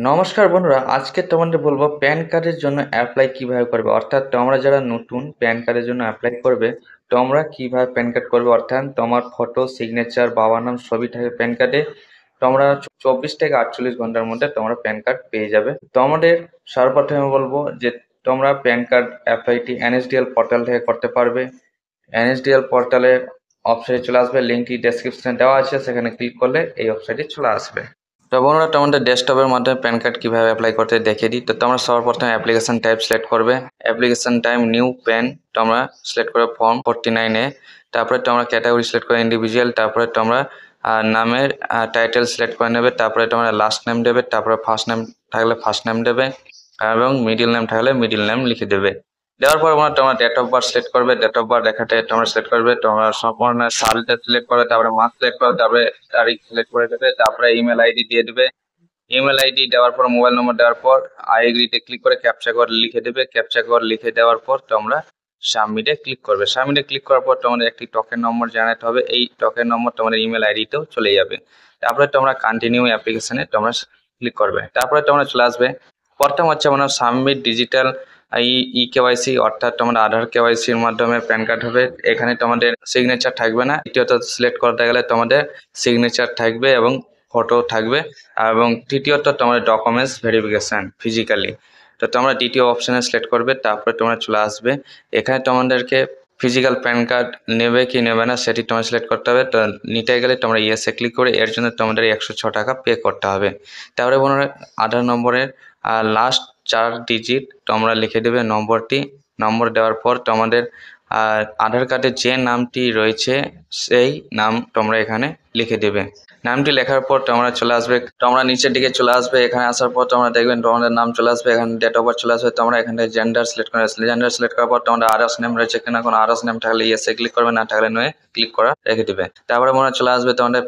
নমস্কার বন্ধুরা, আজকে তোমাদের বলবো প্যান কার্ডের জন্য অ্যাপ্লাই কিভাবে করবে। অর্থাৎ তোমরা যারা নতুন প্যান কার্ডের জন্য অ্যাপ্লাই করবে, তোমরা কিভাবে প্যান কার্ড করবে। অর্থাৎ তোমার ফটো, সিগনেচার, বাবার নাম সবই থাকে প্যান কার্ডে। তোমরা 24 থেকে 48 ঘন্টার মধ্যে তোমরা প্যান কার্ড পেয়ে যাবে। তোমাদের সর্বপ্রথমে বলবো যে তোমরা প্যান কার্ড অ্যাপ্লাইটি এনএসডিএল পোর্টাল থেকে করতে পারবে। এনএসডিএল পোর্টালের অপশনে চলে আসবে, লিঙ্কটি ডেসক্রিপশনে দেওয়া আছে, সেখানে ক্লিক করলে এই ওয়েবসাইটে চলে আসবে। তো বন্ধুরা, তোমাদের ডেস্কটপের মাধ্যমে প্যান কার্ড কিভাবে অ্যাপ্লাই করতে দেখিয়ে দিই। তো তোমরা সর্বপ্রথম অ্যাপ্লিকেশন টাইপ সিলেক্ট করবে। অ্যাপ্লিকেশন টাইপ নিউ প্যান তোমরা সিলেক্ট করবে ফর্ম 49A। তারপরে তোমরা ক্যাটাগরি সিলেক্ট করে ইন্ডিভিজুয়াল। তারপরে তোমরা নামের টাইটেল সিলেক্ট করে নেবে। তারপরে তোমরা লাস্ট নেম দেবে। তারপরে ফার্স্ট নেম থাকলে ফার্স্ট নেম দেবে এবং মিডিল নেম থাকলে মিডিল নেম লিখে দেবে। দেওয়ার পর তোমরা ডেট অফ বার্থ সিলেক্ট করবে। ডেট অফ বার্থ দেখাতে তোমরা সিলেক্ট করবে। তোমরা সম্পূর্ণ সালটা সিলেক্ট করবে, তারপরে মাস সিলেক্ট করবে, তারপরে তারিখ সিলেক্ট করে দেবে। তারপরে ইমেল আইডি দিয়ে দেবে। ইমেল আইডি দেওয়ার পর মোবাইল নম্বর দেওয়ার পর আই এগ্রিতে ক্লিক করে ক্যাপচা কোড লিখে দেবে। ক্যাপচা কোড লিখে দেওয়ার পর তোমরা সাবমিটে ক্লিক করবে। সাবমিটে ক্লিক করার পর তোমাদের একটি টোকেন নম্বর জানাতে হবে। এই টোকেন নম্বর তোমাদের ইমেল আইডিতেও চলে যাবে। তারপরে তোমরা কন্টিনিউ অ্যাপ্লিকেশনে তোমরা ক্লিক করবে। তারপরে তোমরা চলে আসবে। প্রথম হচ্ছে সাবমিট ডিজিটাল ই কেওয়াইসি, অর্থাৎ তোমাদের আধার কেওয়াইসির মাধ্যমে প্যান কার্ড হবে। এখানে তোমাদের সিগনেচার থাকবে না। দ্বিতীয়ত সিলেক্ট করতে গেলে তোমাদের সিগনেচার থাকবে এবং ফটো থাকবে। এবং তৃতীয়ত তোমাদের ডকুমেন্টস ভেরিফিকেশন ফিজিক্যালি। তো তোমরা দ্বিতীয় অপশানে সিলেক্ট করবে। তারপরে তোমরা চলে আসবে। এখানে তোমাদেরকে ফিজিক্যাল প্যান কার্ড নেবে কি নেবে না সেটি তোমার সিলেক্ট করতে হবে। তো নিতে গেলে তোমরা ইয়েসে ক্লিক করে এর জন্য তোমাদের 106 টাকা পে করতে হবে। তারপরে আধার নম্বরের লাস্ট 4 ডিজিট তোমরা লিখে দেবে নম্বরটি। নম্বর দেওয়ার পর তোমাদের আধার কার্ডে যে নামটি রয়েছে সেই নাম তোমরা এখানে লিখে দেবে। নামটি লেখার পর তোমরা চলে আসবে। তোমরা নিচের দিকে চলে আসবে। এখানে আসার পর তোমরা দেখবেন তোমাদের নাম চলে আসবে। এখানে ডেট অফ বার্থ চলে আসবে। তোমরা এখান থেকে জেন্ডার সিলেক্ট করে আসলে জেন্ডার সিলেক্ট করার পর তোমরা আদার্স নেম রয়েছে কিনা, কোনো আদার্স নেম থাকলে ইয়েসে ক্লিক করবে, না থাকলে নয়ে ক্লিক করা রেখে দিবে। তারপরে মনে চলে আসবে তোমাদের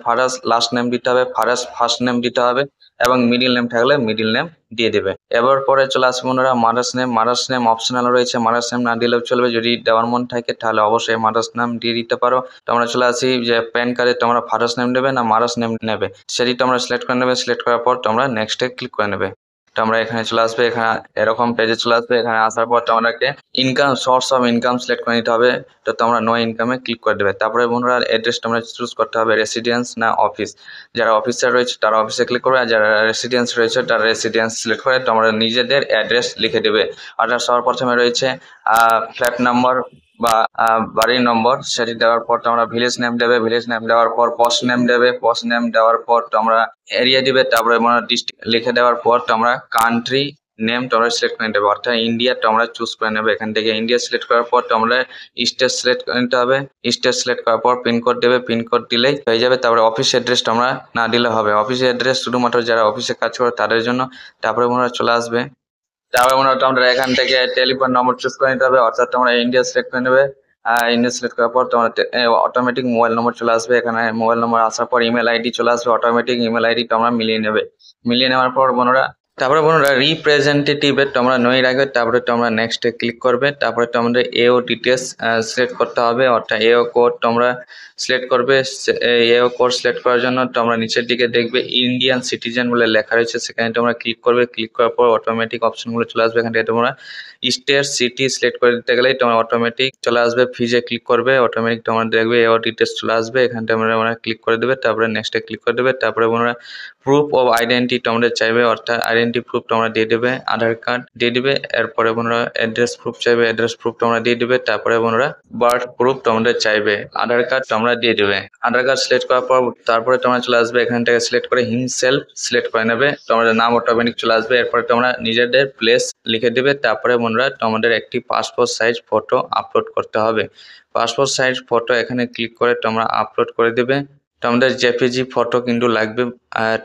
ফাদার্স লাস্ট নেম দিতে হবে, ফাদার্স ফার্স্ট নেম দিতে হবে এবং মিডিল নেম থাকলে মিডিল নেম দিয়ে দেবে। এবার পরে চলে আসবে বন্ধুরা mother's name. Mother's name optional রয়েছে, মাদার্স নেম না দিলেও চলবে। যদি দেওয়ার মন থাকে তাহলে অবশ্যই মাদার্স নাম দিয়ে দিতে পারো। তোমরা চলে আসি যে প্যান কার্ডে তোমরা ফাদার্স নেম দেবে না মাদার্স নেম নেবে, সেটি তোমরা সিলেক্ট করে নেবে। সিলেক্ট করার পর তোমরা নেক্সটে ক্লিক করে নেবে। তোমরা এখানে চলে আসবে। এখানে এরকম পেজে চলে আসবে। এখানে আসার পর তোমাদেরকে income source of income select করে নিতে হবে। তো তোমরা নো ইনকামে ক্লিক করে দেবে। তারপরে বন্ধুরা অ্যাড্রেস তোমরা চুজ করতে হবে, রেসিডেন্স না অফিস। যারা অফিসার রয়েছে তারা অফিসে ক্লিক করবে, আর যারা রেসিডেন্স রয়েছে তারা রেসিডেন্স সিলেক্ট করে তোমরা নিজেদের অ্যাড্রেস লিখে দেবে। অর্থাৎ সর্বপ্রথমে রয়েছে ফ্ল্যাট নাম্বার বা বাড়ির নম্বর, সেটি দেওয়ার পর তোমরা ভিলেজ নেম দেবে। ভিলেজ নেম দেওয়ার পর পোস্ট নেম দেবে। পোস্ট নেম দেওয়ার পর তোমরা এরিয়া দিবে। তারপরে ডিস্ট্রিক্ট লিখে দেওয়ার পর তোমরা কান্ট্রি নেম তোমরা সিলেক্ট করে নেবে, অর্থাৎ ইন্ডিয়া তোমরা চুজ করে নেবে। এখান থেকে ইন্ডিয়া সিলেক্ট করার পর তোমরা স্টেট সিলেক্ট করে নিতে হবে। স্টেট সিলেক্ট করার পর পিনকোড দেবে। পিনকোড দিলেই হয়ে যাবে। তারপরে অফিস অ্যাড্রেস তোমরা না দিলে হবে। অফিস অ্যাড্রেস শুধুমাত্র যারা অফিসে কাজ করে তাদের জন্য। তারপরে তোমরা চলে আসবে। তারপরে তোমরা এখান থেকে টেলিফোন নম্বর চুজ করে নিতে হবে, অর্থাৎ তোমরা ইন্ডিয়া সিলেক্ট করে নেবে। ইন্ডিয়া সিলেক্ট করার পর তোমার অটোমেটিক মোবাইল নম্বর চলে আসবে। এখানে মোবাইল নম্বর আসার পর ইমেল আইডি চলে আসবে। অটোমেটিক ইমেল আইডি তোমরা মিলিয়ে নেবে। মিলিয়ে নেওয়ার পর তারপরে রিপ্রেজেন্টেটিভের তোমরা নই রাখবে। তারপরে তোমরা নেক্সটে ক্লিক করবে। তারপরে তোমাদের এও ডিটেলস সিলেক্ট করতে হবে, অর্থাৎ এও কোড তোমরা সিলেক্ট করবে। এও কোড সিলেক্ট করার জন্য তোমরা নিচের দিকে দেখবে ইন্ডিয়ান সিটিজেন বলে লেখা রয়েছে, সেখানে তোমরা ক্লিক করবে। ক্লিক করার পর অটোমেটিক অপশনগুলো চলে আসবে। এখান থেকে তোমরা স্টেট সিটি সিলেক্ট করে দিতে গেলেই তোমরা অটোমেটিক চলে আসবে। ফিজে ক্লিক করবে, অটোমেটিক তোমরা দেখবে এও ডিটেলস চলে আসবে। এখানে তোমরা ক্লিক করে দেবে। তারপরে নেক্সটে ক্লিক করে দেবে। তারপরে তোমরা প্রুফ অফ আইডেন্টি তোমরা চাইবে, অর্থাৎ আইডেন্টি প্রুফ তোমরা দিয়ে দেবে। আধার কার্ড দিয়ে দিবে। এরপরে অ্যাড্রেস প্রুফ চাইবে, অ্যাড্রেস প্রুফ তোমরা দিয়ে দিবে। তারপরে বার্থ প্রুফ তোমাদের চাইবে, আধার কার্ড তোমরা দিয়ে দেবে। আধার কার্ড সিলেক্ট করার পর তারপরে তোমরা চলে আসবে। এখান থেকে সিলেক্ট করে হিমসেলফ সিলেক্ট করে নেবে। তোমাদের নাম অটোমেটিক চলে আসবে। এরপরে তোমরা নিজেদের প্লেস লিখে দেবে। তারপরে তোমাদের একটি পাসপোর্ট সাইজ ফটো আপলোড করতে হবে। পাসপোর্ট সাইজ ফটো এখানে ক্লিক করে তোমরা আপলোড করে দেবে। তোমাদের জেপিজি ফটো কিন্তু লাগবে।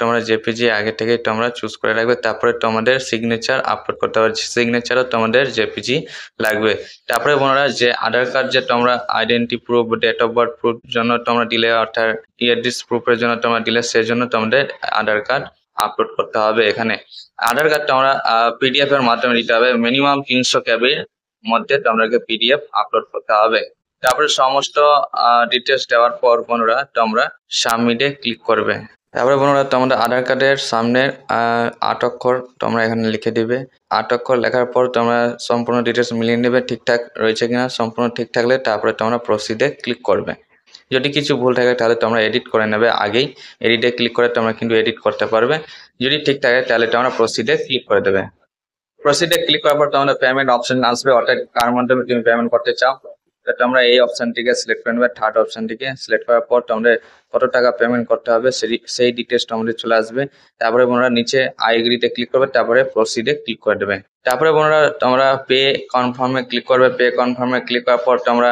তোমরা জেপিজি আগে থেকে তোমরা চুজ করে রাখবে। তারপরে তোমাদের সিগনেচার আপলোড করতে হবে, সিগনেচারও তোমাদের জেপিজি লাগবে। তারপরে যে আধার কার্ড যে তোমরা identity proof, date of birth proof জন্য তোমরা দিলে, অর্থাৎ অ্যাড্রেস প্রুফের জন্য তোমরা দিলে, সেজন্য তোমাদের আধার কার্ড আপলোড করতে হবে। এখানে আধার কার্ড তোমরা পিডিএফ এর মাধ্যমে দিতে হবে। মিনিমাম 300 কেবির মধ্যে তোমাদেরকে পিডিএফ আপলোড করতে হবে। তারপরে সমস্ত ডিটেলস দেওয়ার পর তোমরা সাবমিটে ক্লিক করবে। তারপরে বন্ধুরা তোমাদের আধার কার্ডের সামনের 8 অক্ষর তোমরা এখানে লিখে দিবে। 8 অক্ষর লেখার পর তোমরা সম্পূর্ণ ডিটেলস মিলিয়ে নেবে ঠিকঠাক রয়েছে কিনা। সম্পূর্ণ ঠিক থাকলে তারপরে তোমরা প্রসিডে ক্লিক করবে। যদি কিছু ভুল থাকে তাহলে তোমরা এডিট করে নেবে আগেই। এডিটে ক্লিক করে তোমরা কিন্তু এডিট করতে পারবে। যদি ঠিক থাকে তাহলে তোমরা প্রসিডে ক্লিক করে দেবে। প্রসিডে ক্লিক করার পর তোমরা পেমেন্ট অপশন আসবে, অর্থাৎ কার মাধ্যমে তুমি পেমেন্ট করতে চাও। তো তোমরা এই অপশনটিকে সিলেক্ট করে নেবে, থার্ড অপশনটিকে সিলেক্ট করার পর তোমাদের কত টাকা পেমেন্ট করতে হবে সেই ডিটেলস তোমাদের চলে আসবে। তারপরে বন্ধুরা নিচে আই এগ্রিতে ক্লিক করবে, তারপরে প্রসিডে ক্লিক করে দেবে। তারপরে বন্ধুরা তোমরা পে কনফার্মে ক্লিক করবে। পে কনফার্মে ক্লিক করার পর তোমরা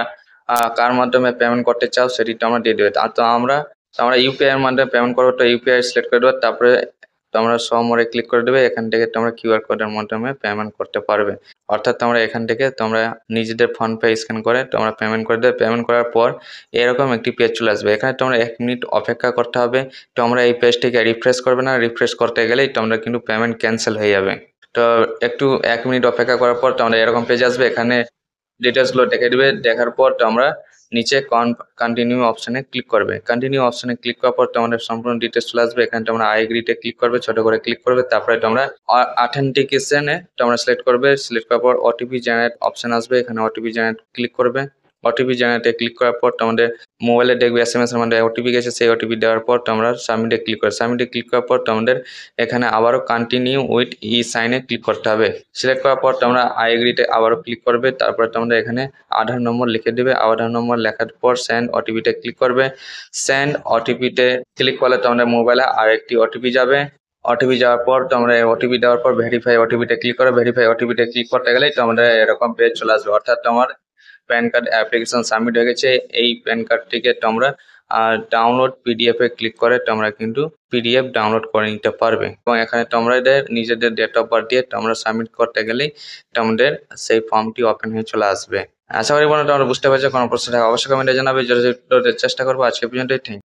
কার মাধ্যমে পেমেন্ট করতে চাও সেটি তোমরা দিয়ে দেবে। তো তোমরা ইউপিআই এর মাধ্যমে পেমেন্ট করবে, তো ইউপিআই সিলেক্ট করে দেবে। তারপরে তোমরা মোরে ক্লিক করে দেবে। এখান থেকে তোমরা কিউআর কোডের মাধ্যমে পেমেন্ট করতে পারবে। অর্থাৎ তোমরা এখান থেকে তোমরা নিজেদের ফোন পে স্ক্যান করে তোমরা পেমেন্ট করে দেবে। পেমেন্ট করার পর এরকম একটি পেজ চলে আসবে। এখানে তোমরা 1 মিনিট অপেক্ষা করতে হবে। তোমরা এই পেজটিকে রিফ্রেশ করবে না, রিফ্রেশ করতে গেলেই তোমরা কিন্তু পেমেন্ট ক্যান্সেল হয়ে যাবে। তো একটু 1 মিনিট অপেক্ষা করার পর তোমরা এরকম পেজ আসবে। এখানে ডিটেলসগুলো দেখে দিবে। দেখার পর তোমরা নিচে কন্টিনিউ অপশনে ক্লিক করবে। কন্টিনিউ অপশনে ক্লিক করার পর তোমাদের সম্পূর্ণ ডিটেলস চলে আসবে। এখানে তোমরা আই এগ্রিতে ক্লিক করবে, ছোট করে ক্লিক করবে। তারপরে তোমরা অথেন্টিকেশনে তোমরা সিলেক্ট করবে। সিলেক্ট করার পর ওটিপি জেনারেট অপশন আসবে, এখানে ওটিপি জেনারেট ক্লিক করবে। ওটিপি জেনারেটে ক্লিক করার পর তোমাদের মোবাইলে দেখবে এসএমএস এর মধ্যে ওটিপি গেছে। সেই ওটিপি দেওয়ার পর তোমরা সাবমিটে ক্লিক করবে। সাবমিটে ক্লিক করার পর তোমাদের এখানে আবারও কন্টিনিউ উইথ ই সাইনে ক্লিক করতে হবে। সিলেক্ট করার পর তোমরা আই এগ্রিতে আবারও ক্লিক করবে। তারপর তোমরা এখানে আধার নম্বর লিখে দেবে। আধার নম্বর লেখার পর সেন্ড ওটিপিতে ক্লিক করবে। সেন্ড ওটিপিতে ক্লিক করলে তোমাদের মোবাইলে আরেকটি ওটিপি যাবে। ওটিপি যাওয়ার পর তোমরা ওটিপি দেওয়ার পর ভেরিফাই ওটিপিতে ক্লিক করো। ভেরিফাই ওটিপিতে ক্লিক করতে গেলেই তোমাদের এরকম পেজ চলে আসবে। অর্থাৎ তোমার প্যান কার্ড অ্যাপ্লিকেশন সাবমিট হয়ে গেছে। এই প্যান কার্ডটিকে তোমরা ডাউনলোড পিডিএফ এ ক্লিক করে তোমরা কিন্তু পিডিএফ ডাউনলোড করে নিতে পারবে। এবং এখানে তোমাদের নিজেদের ডেট অফ বার্থ দিয়ে তোমরা সাবমিট করতে গেলেই তোমাদের সেই ফর্মটি ওপেন হয়ে চলে আসবে। আশা করি বন্ধুরা তোমরা বুঝতে পারছো। কোনো প্রশ্ন থাকে অবশ্যই কমেন্টে জানাবে, চেষ্টা করবো। আজকে পর্যন্তই।